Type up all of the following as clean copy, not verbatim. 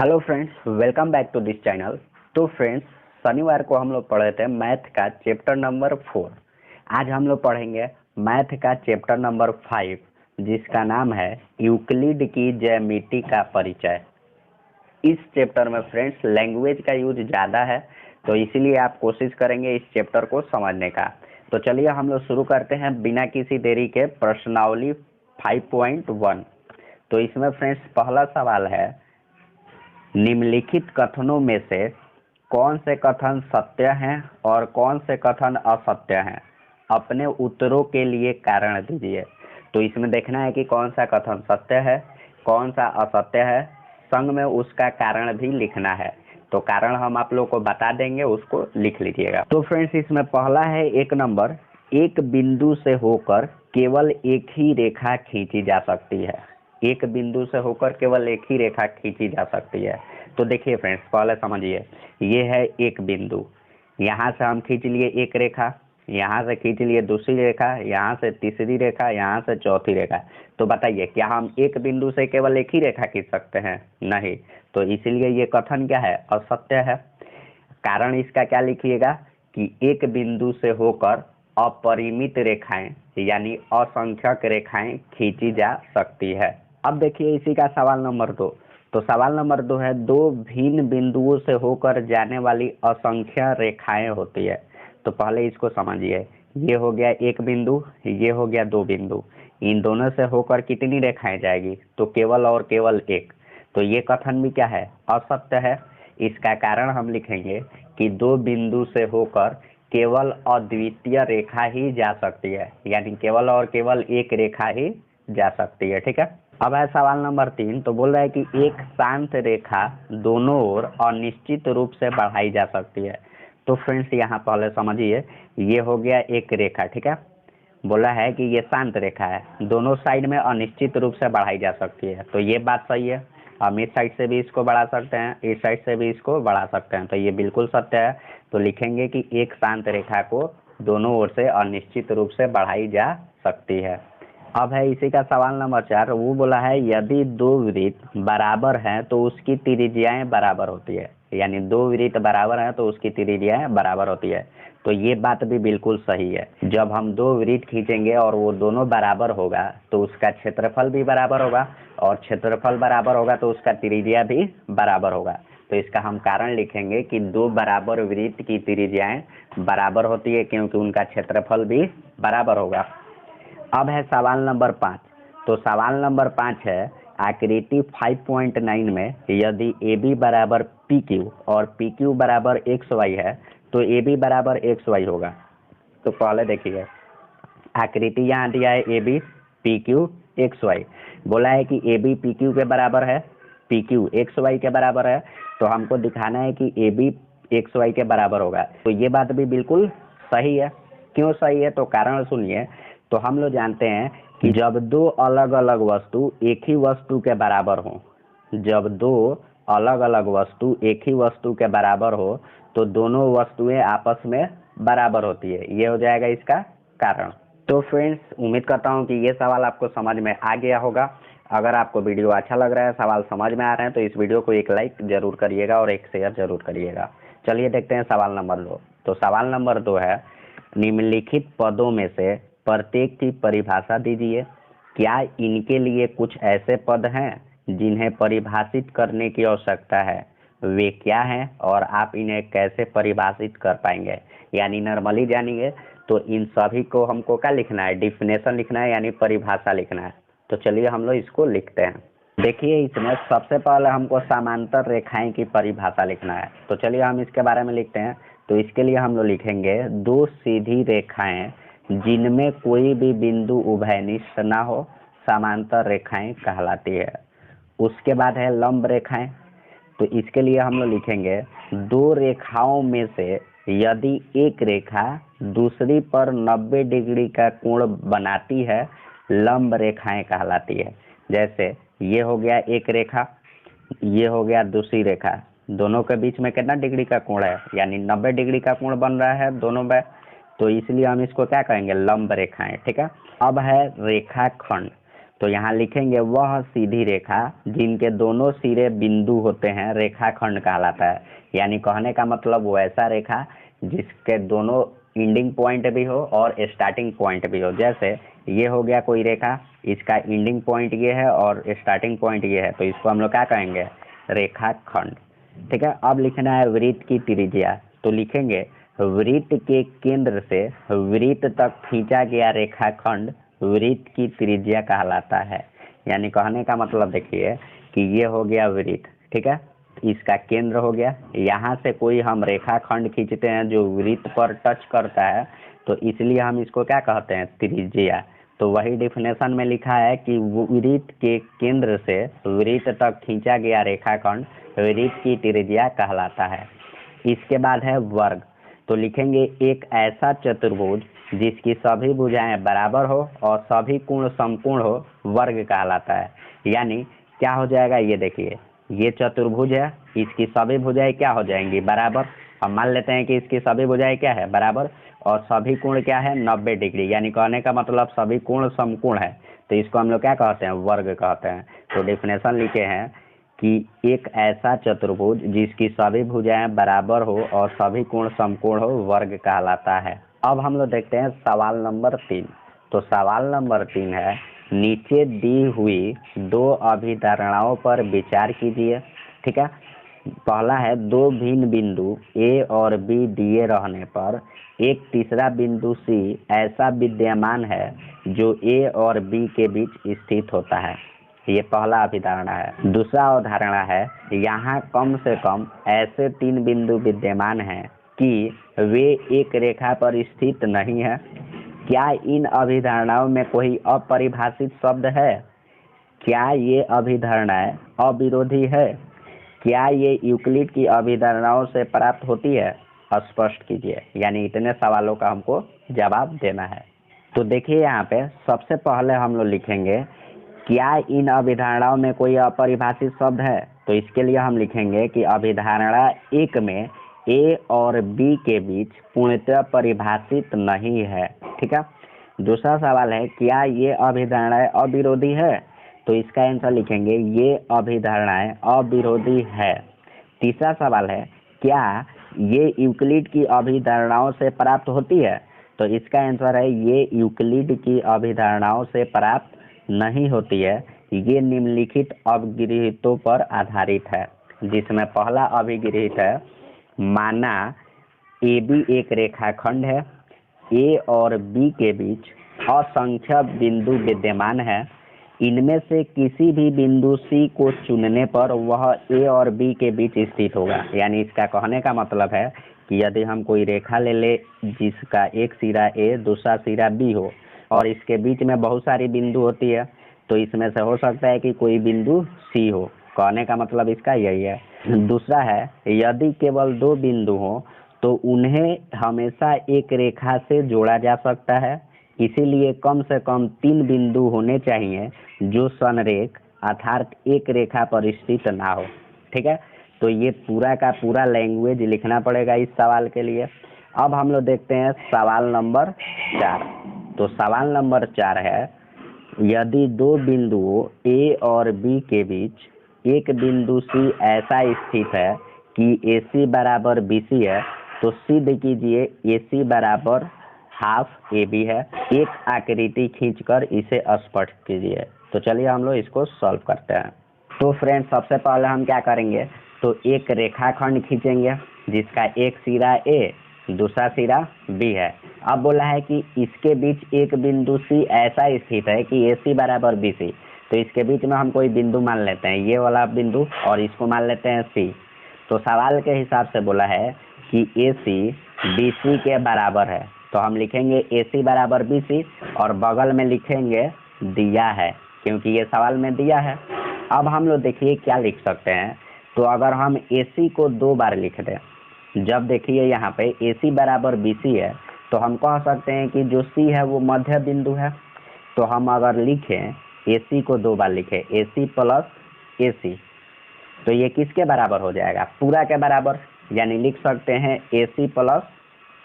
Hello friends, welcome back to this channel. तो friends, शनिवार को हम लोग पढ़े थे मैथ का चैप्टर नंबर 4। आज हम लोग पढ़ेंगे मैथ का चैप्टर नंबर 5, जिसका नाम है यूक्लिड की ज्यामिति का परिचय। इस चैप्टर में फ्रेंड्स लैंग्वेज का यूज ज़्यादा है, तो इसीलिए आप कोशिश करेंगे इस चैप्टर को समझने का। तो चलिए हम लोग शुरू करते हैं बिना किसी देरी के प्रश्नावली 5.1। तो इसमें फ्रेंड्स पहला सवाल है, निम्नलिखित कथनों में से कौन से कथन सत्य हैं और कौन से कथन असत्य हैं? अपने उत्तरों के लिए कारण दीजिए। तो इसमें देखना है कि कौन सा कथन सत्य है, कौन सा असत्य है, संग में उसका कारण भी लिखना है। तो कारण हम आप लोग को बता देंगे, उसको लिख लीजिएगा। तो फ्रेंड्स इसमें पहला है 1 नंबर, एक बिंदु से होकर केवल एक ही रेखा खींची जा सकती है। एक बिंदु से होकर केवल एक ही रेखा खींची जा सकती है। तो देखिए फ्रेंड्स, पहले समझिए, ये है एक बिंदु, यहाँ से हम खींच लिए एक रेखा, यहाँ से खींच लिए दूसरी रेखा, यहाँ से तीसरी रेखा, यहाँ से चौथी रेखा। तो बताइए, क्या हम एक बिंदु से केवल एक ही रेखा खींच सकते हैं? नहीं। तो इसलिए ये कथन क्या है? असत्य है। कारण इसका क्या लिखिएगा कि एक बिंदु से होकर अपरिमित रेखाएं यानी असंख्यक रेखाएं खींची जा सकती है। अब देखिए इसी का सवाल नंबर 2। तो सवाल नंबर 2 है, दो भिन्न बिंदुओं से होकर जाने वाली असंख्य रेखाएं होती है। तो पहले इसको समझिए, ये हो गया एक बिंदु, ये हो गया दो बिंदु, इन दोनों से होकर कितनी रेखाएं जाएगी? तो केवल और केवल एक। तो ये कथन भी क्या है? असत्य है। इसका कारण हम लिखेंगे कि दो बिंदु से होकर केवल अद्वितीय रेखा ही जा सकती है, यानी केवल और केवल एक रेखा ही जा सकती है। ठीक है। अब है सवाल नंबर 3। तो बोल रहा है कि एक शांत रेखा दोनों ओर अनिश्चित रूप से बढ़ाई जा सकती है। तो फ्रेंड्स यहाँ पहले समझिए, ये हो गया एक रेखा। ठीक है, बोला है कि ये शांत रेखा है, दोनों साइड में अनिश्चित रूप से बढ़ाई जा सकती है। तो ये बात सही है। हम इस साइड से भी इसको बढ़ा सकते हैं, इस साइड से भी इसको बढ़ा सकते हैं। तो ये बिल्कुल सत्य है। तो लिखेंगे कि एक शांत रेखा को दोनों ओर से अनिश्चित रूप से बढ़ाई जा सकती है। अब है इसी का सवाल नंबर 4। वो बोला है, यदि दो वृत्त बराबर हैं तो उसकी त्रिज्याएं बराबर होती है। यानी दो वृत्त बराबर हैं तो उसकी त्रिज्याएं बराबर होती है। तो ये बात भी बिल्कुल सही है। जब हम दो वृत्त खींचेंगे और वो दोनों बराबर होगा तो उसका क्षेत्रफल भी बराबर होगा, और क्षेत्रफल बराबर होगा तो उसका त्रिज्या भी बराबर होगा। तो इसका हम कारण लिखेंगे कि दो बराबर वृत्त की त्रिज्याएं बराबर होती है, क्योंकि उनका क्षेत्रफल भी बराबर होगा। अब है सवाल नंबर 5। तो सवाल नंबर 5 है, आकृति 5.9 में यदि ए बी बराबर पी क्यू और पी क्यू बराबर एक्स वाई है तो ए बी बराबर एक्स वाई होगा। तो पहले देखिए, आकृति यहाँ दिया है A B P Q X Y, बोला है कि ए बी पी क्यू के बराबर है, पी क्यू एक्स वाई के बराबर है। तो हमको दिखाना है कि ए बी एक्स वाई के बराबर होगा। तो ये बात भी बिल्कुल सही है। क्यों सही है? तो कारण सुनिए। तो हम लोग जानते हैं कि जब दो अलग अलग वस्तु एक ही वस्तु के बराबर हो, जब दो अलग अलग वस्तु एक ही वस्तु के बराबर हो तो दोनों वस्तुएं आपस में बराबर होती है। ये हो जाएगा इसका कारण। तो फ्रेंड्स, उम्मीद करता हूँ कि ये सवाल आपको समझ में आ गया होगा। अगर आपको वीडियो अच्छा लग रहा है, सवाल समझ में आ रहे हैं, तो इस वीडियो को एक लाइक जरूर करिएगा और एक शेयर जरूर करिएगा। चलिए देखते हैं सवाल नंबर 2। तो सवाल नंबर 2 है, निम्नलिखित पदों में से प्रत्येक की परिभाषा दीजिए। क्या इनके लिए कुछ ऐसे पद हैं जिन्हें परिभाषित करने की आवश्यकता है? वे क्या हैं और आप इन्हें कैसे परिभाषित कर पाएंगे? यानी नॉर्मली जानिए तो इन सभी को हमको क्या लिखना है? डिफिनेशन लिखना है, यानी परिभाषा लिखना है। तो चलिए हम लोग इसको लिखते हैं। देखिए, इसमें सबसे पहले हमको समांतर रेखाएं की परिभाषा लिखना है। तो चलिए हम इसके बारे में लिखते हैं। तो इसके लिए हम लोग लिखेंगे, दो सीधी रेखाएं जिनमें कोई भी बिंदु उभयनिष्ठ ना हो समांतर रेखाएं कहलाती है। उसके बाद है लंब रेखाएं। तो इसके लिए हम लोग लिखेंगे, दो रेखाओं में से यदि एक रेखा दूसरी पर 90 डिग्री का कोण बनाती है, लंब रेखाएं कहलाती है। जैसे ये हो गया एक रेखा, ये हो गया दूसरी रेखा, दोनों के बीच में कितना डिग्री का कोण है? यानी 90 डिग्री का कोण बन रहा है दोनों में। तो इसलिए हम इसको क्या कहेंगे? लंब रेखाएं। ठीक है। अब है रेखाखंड। तो यहाँ लिखेंगे वह सीधी रेखा जिनके दोनों सिरे बिंदु होते हैं रेखाखंड कहलाता है। यानी कहने का मतलब वैसा रेखा जिसके दोनों एंडिंग पॉइंट भी हो और स्टार्टिंग पॉइंट भी हो। जैसे ये हो गया कोई रेखा, इसका एंडिंग पॉइंट ये है और स्टार्टिंग पॉइंट ये है, तो इसको हम लोग क्या कहेंगे, रेखाखंड। ठीक है, अब लिखना है वृत्त की त्रिज्या। तो लिखेंगे वृत्त के केंद्र से वृत्त तक खींचा गया रेखाखंड वृत्त की त्रिज्या कहलाता है। यानी कहने का मतलब देखिए कि ये हो गया वृत्त, ठीक है, इसका केंद्र हो गया, यहाँ से कोई हम रेखाखंड खींचते हैं जो वृत्त पर टच करता है, तो इसलिए हम इसको क्या कहते हैं, त्रिज्या। तो वही डिफिनेशन में लिखा है कि वृत्त के केंद्र से वृत्त तक खींचा गया रेखाखंड वृत्त की त्रिज्या कहलाता है। इसके बाद है वर्ग। तो लिखेंगे एक ऐसा चतुर्भुज जिसकी सभी भुजाएं बराबर हो और सभी कोण समकोण हो वर्ग कहलाता है। यानी क्या हो जाएगा, ये देखिए ये चतुर्भुज है, इसकी सभी भुजाएं क्या हो जाएंगी, बराबर। हम मान लेते हैं कि इसकी सभी भुजाएं क्या है, बराबर, और सभी कोण क्या है, 90 डिग्री। यानी कहने का मतलब सभी कोण समकोण है, तो इसको हम लोग क्या कहते हैं, वर्ग कहते हैं। तो डेफिनेशन लिखे हैं कि एक ऐसा चतुर्भुज जिसकी सभी भुजाएं बराबर हो और सभी कोण समकोण हो वर्ग कहलाता है। अब हम लोग देखते हैं सवाल नंबर 3। तो सवाल नंबर 3 है, नीचे दी हुई दो अभिधारणाओं पर विचार कीजिए। ठीक है, पहला है दो भिन्न बिंदु ए और बी दिए रहने पर एक तीसरा बिंदु सी ऐसा विद्यमान है जो ए और बी के बीच स्थित होता है। ये पहला अभिधारणा है। दूसरा अवधारणा है, यहाँ कम से कम ऐसे 3 बिंदु विद्यमान हैं कि वे एक रेखा पर स्थित नहीं है। क्या इन अभिधारणाओं में कोई अपरिभाषित शब्द है? क्या ये अभिधारणाएं अविरोधी है? क्या ये यूक्लिड की अभिधारणाओं से प्राप्त होती है? स्पष्ट कीजिए। यानी इतने सवालों का हमको जवाब देना है। तो देखिए यहाँ पे सबसे पहले हम लोग लिखेंगे क्या इन अभिधारणाओं में कोई अपरिभाषित शब्द है। तो इसके लिए हम लिखेंगे कि अभिधारणा 1 में ए और बी के बीच पूर्णतः परिभाषित नहीं है। ठीक है, दूसरा सवाल है क्या ये अभिधारणाएं अविरोधी है। तो इसका आंसर लिखेंगे ये अभिधारणाएं अविरोधी है। तीसरा सवाल है क्या ये यूक्लिड की अभिधारणाओं से प्राप्त होती है। तो इसका आंसर है ये यूक्लिड की अभिधारणाओं से प्राप्त नहीं होती है। ये निम्नलिखित अभिगृहीतों पर आधारित है, जिसमें पहला अभिगृहीत है, माना ए बी एक रेखाखंड है, ए और बी के बीच असंख्य बिंदु विद्यमान है, इनमें से किसी भी बिंदु सी को चुनने पर वह ए और बी के बीच स्थित होगा। यानी इसका कहने का मतलब है कि यदि हम कोई रेखा ले ले जिसका एक सिरा ए दूसरा सिरा बी हो और इसके बीच में बहुत सारी बिंदु होती है, तो इसमें से हो सकता है कि कोई बिंदु सी हो। कहने का मतलब इसका यही है। दूसरा है यदि केवल 2 बिंदु हो तो उन्हें हमेशा एक रेखा से जोड़ा जा सकता है, इसीलिए कम से कम 3 बिंदु होने चाहिए जो संरेख अर्थात एक रेखा पर स्थित ना हो। ठीक है, तो ये पूरा का पूरा लैंग्वेज लिखना पड़ेगा इस सवाल के लिए। अब हम लोग देखते हैं सवाल नंबर 4। तो सवाल नंबर 4 है, यदि 2 बिंदुओं ए और बी के बीच एक बिंदु सी ऐसा स्थित है कि AC बराबर BC है, तो सिद्ध कीजिए AC बराबर हाफ AB है। एक आकृति खींचकर इसे स्पष्ट कीजिए। तो चलिए हम लोग इसको सॉल्व करते हैं। तो फ्रेंड्स सबसे पहले हम क्या करेंगे, तो एक रेखाखंड खींचेंगे जिसका एक सिरा A दूसरा सिरा B है। अब बोला है कि इसके बीच एक बिंदु C ऐसा स्थित है कि AC बराबर BC, तो इसके बीच में हम कोई बिंदु मान लेते हैं, ये वाला बिंदु, और इसको मान लेते हैं C। तो सवाल के हिसाब से बोला है कि AC BC के बराबर है, तो हम लिखेंगे AC बराबर BC और बगल में लिखेंगे दिया है, क्योंकि ये सवाल में दिया है। अब हम लोग देखिए क्या लिख सकते हैं। तो अगर हम AC को 2 बार लिख दें, जब देखिए यहाँ पे AC बराबर BC है, तो हम कह सकते हैं कि जो C है वो मध्य बिंदु है। तो हम अगर लिखें AC को 2 बार लिखें AC प्लस AC, तो ये किसके बराबर हो जाएगा, पूरा के बराबर। यानी लिख सकते हैं AC प्लस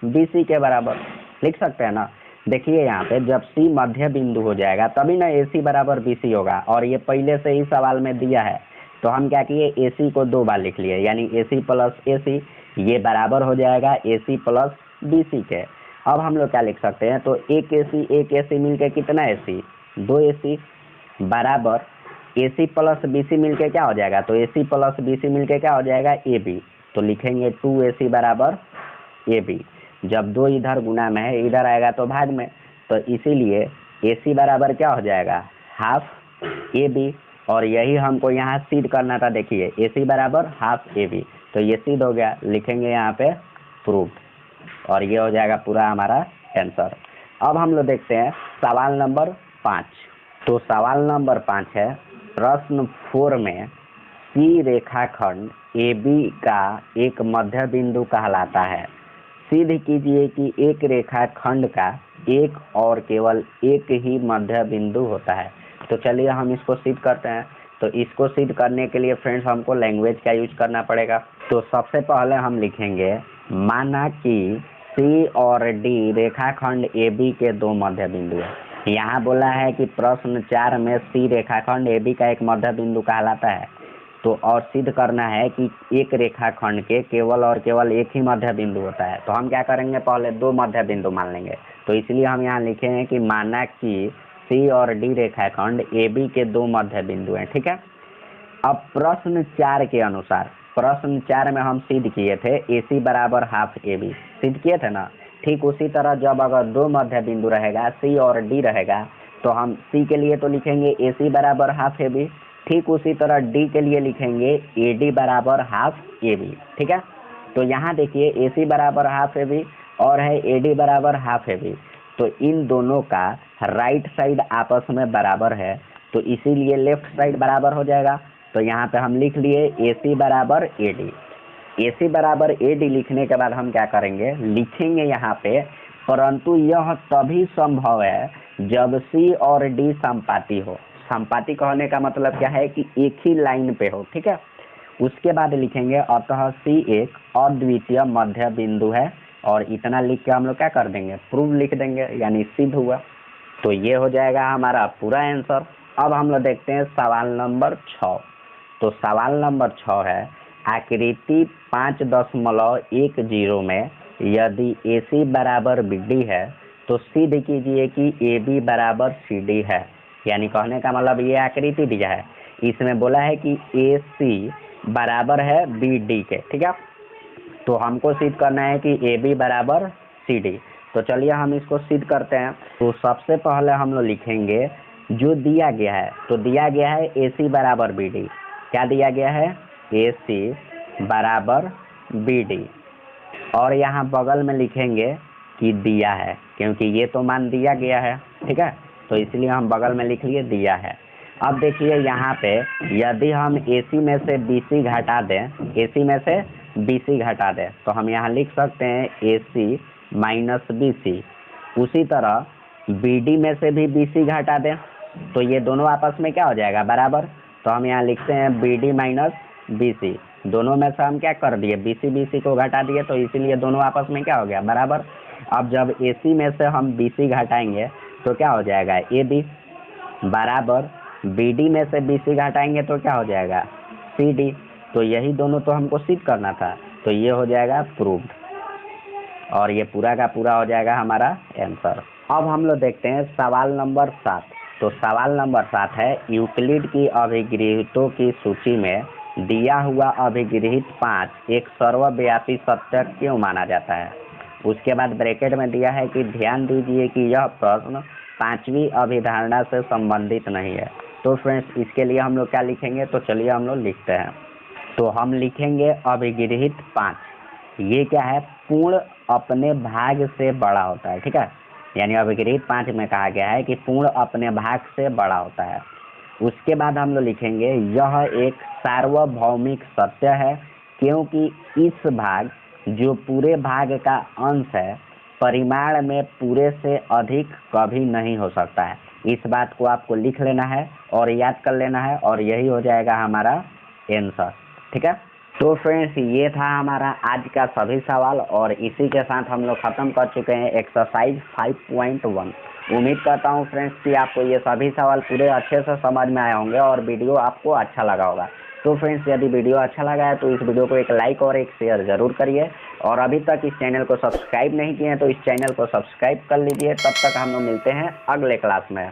BC के बराबर, लिख सकते हैं ना। देखिए यहाँ पे जब सी मध्य बिंदु हो जाएगा तभी ना AC बराबर BC होगा, और ये पहले से ही सवाल में दिया है। तो हम क्या किए, AC को 2 बार लिख लिए, यानी AC प्लस AC, ये बराबर हो जाएगा AC प्लस BC के। अब हम लोग क्या लिख सकते हैं, तो एक AC मिलके कितना AC, 2 AC बराबर AC प्लस BC मिलके क्या हो जाएगा, तो AC प्लस BC मिलके क्या हो जाएगा, AB। तो लिखेंगे 2AC बराबर AB। जब 2 इधर गुना में है, इधर आएगा तो भाग में, तो इसीलिए AC बराबर क्या हो जाएगा, हाफ AB। और यही हमको यहाँ सिद्ध करना था। देखिए AC बराबर हाफ AB, तो ये सिद्ध हो गया, लिखेंगे यहाँ पे प्रूफ, और ये हो जाएगा पूरा हमारा आंसर। अब हम लोग देखते हैं सवाल नंबर 5। तो सवाल नंबर 5 है, प्रश्न 4 में C रेखाखंड AB का एक मध्य बिंदु कहलाता है। सिद्ध कीजिए कि एक रेखाखंड का एक और केवल एक ही मध्य बिंदु होता है। तो चलिए हम इसको सिद्ध करते हैं। तो इसको सिद्ध करने के लिए फ्रेंड्स हमको लैंग्वेज का यूज करना पड़ेगा। तो सबसे पहले हम लिखेंगे, माना कि C और D रेखाखंड AB के 2 मध्य बिंदु है। यहाँ बोला है कि प्रश्न 4 में C रेखाखंड AB का एक मध्य बिंदु कहलाता है। तो और सिद्ध करना है कि एक रेखाखंड के केवल और केवल एक ही मध्य बिंदु होता है। तो हम क्या करेंगे, पहले 2 मध्य बिंदु मान लेंगे। तो इसलिए हम यहाँ लिखे हैं कि माना कि C और D रेखाखंड AB के 2 मध्य बिंदु हैं। ठीक है। अब प्रश्न 4 के अनुसार, प्रश्न 4 में हम सिद्ध किए थे AC बराबर हाफ AB, सिद्ध किए थे ना। ठीक उसी तरह जब अगर 2 मध्य बिंदु रहेगा, C और D रहेगा, तो हम C के लिए तो लिखेंगे AC बराबर हाफ AB। ठीक उसी तरह D के लिए लिखेंगे AD बराबर हाफ AB। ठीक है। तो यहाँ देखिए AC बराबर हाफ AB और है AD बराबर हाफ AB, तो इन दोनों का राइट साइड आपस में बराबर है, तो इसीलिए लेफ्ट साइड बराबर हो जाएगा। तो यहाँ पे हम लिख लिए AC बराबर AD। AC बराबर AD लिखने के बाद हम क्या करेंगे, लिखेंगे यहाँ पे, परंतु यह तभी संभव है जब C और D समपाती हो। समपाती कहने का मतलब क्या है कि एक ही लाइन पे हो। ठीक है। उसके बाद लिखेंगे, अतः C एक अद्वितीय मध्य बिंदु है, और इतना लिख के हम लोग क्या कर देंगे, प्रूव लिख देंगे, यानी सिद्ध हुआ। तो ये हो जाएगा हमारा पूरा आंसर। अब हम लोग देखते हैं सवाल नंबर 6। तो सवाल नंबर 6 है, आकृति 5.10 में यदि AC बराबर BD है तो सिद्ध कीजिए कि AB बराबर CD है। यानी कहने का मतलब ये आकृति दिया है, इसमें बोला है कि AC बराबर है BD के। ठीक है। तो हमको सिद्ध करना है कि AB बराबर CD। तो चलिए हम इसको सिद्ध करते हैं। तो सबसे पहले हम लोग लिखेंगे जो दिया गया है, तो दिया गया है AC बराबर BD। क्या दिया गया है, AC बराबर BD, और यहाँ बगल में लिखेंगे कि दिया है, क्योंकि ये तो मान दिया गया है। ठीक है। तो इसलिए हम बगल में लिख लिए दिया है। अब देखिए यहाँ पे यदि हम AC में से BC घटा दें, AC में से BC घटा दें, तो हम यहाँ लिख सकते हैं AC माइनस BC। उसी तरह BD में से भी BC घटा दें, तो ये दोनों आपस में क्या हो जाएगा, बराबर। तो हम यहाँ लिखते हैं BD माइनस BC। दोनों में से हम क्या कर दिए, BC को घटा दिए, तो इसीलिए दोनों आपस में क्या हो गया, बराबर। अब जब AC में से हम BC घटाएंगे तो क्या हो जाएगा, AB बराबर BD में से BC घटाएंगे तो क्या हो जाएगा, CD। तो यही दोनों तो हमको सिद्ध करना था, तो ये हो जाएगा प्रूव्ड, और ये पूरा का पूरा हो जाएगा हमारा आंसर। अब हम लोग देखते हैं सवाल नंबर 7। तो सवाल नंबर 7 है, यूक्लिड की अभिगृहितों की सूची में दिया हुआ अभिगृहित 5 एक सर्वव्यापी सत्य क्यों माना जाता है। उसके बाद ब्रैकेट में दिया है कि ध्यान दीजिए कि यह प्रश्न 5वीं अभिधारणा से संबंधित नहीं है। तो फ्रेंड्स इसके लिए हम लोग क्या लिखेंगे, तो चलिए हम लोग लिखते हैं। तो हम लिखेंगे अभिगृहित 5, ये क्या है, पूर्ण अपने भाग से बड़ा होता है। ठीक है। यानी अभिगृहित 5 में कहा गया है कि पूर्ण अपने भाग से बड़ा होता है। उसके बाद हम लोग लिखेंगे यह एक सार्वभौमिक सत्य है, क्योंकि इस भाग जो पूरे भाग का अंश है परिमाण में पूरे से अधिक कभी नहीं हो सकता है। इस बात को आपको लिख लेना है और याद कर लेना है, और यही हो जाएगा हमारा आंसर। ठीक है। तो फ्रेंड्स ये था हमारा आज का सभी सवाल और इसी के साथ हम लोग ख़त्म कर चुके हैं एक्सरसाइज 5.1। उम्मीद करता हूँ फ्रेंड्स कि आपको ये सभी सवाल पूरे अच्छे से समझ में आए होंगे और वीडियो आपको अच्छा लगा होगा। तो फ्रेंड्स यदि वीडियो अच्छा लगा है तो इस वीडियो को एक लाइक और एक शेयर ज़रूर करिए और अभी तक इस चैनल को सब्सक्राइब नहीं किए हैं तो इस चैनल को सब्सक्राइब कर लीजिए। तब तक हम लोग मिलते हैं अगले क्लास में।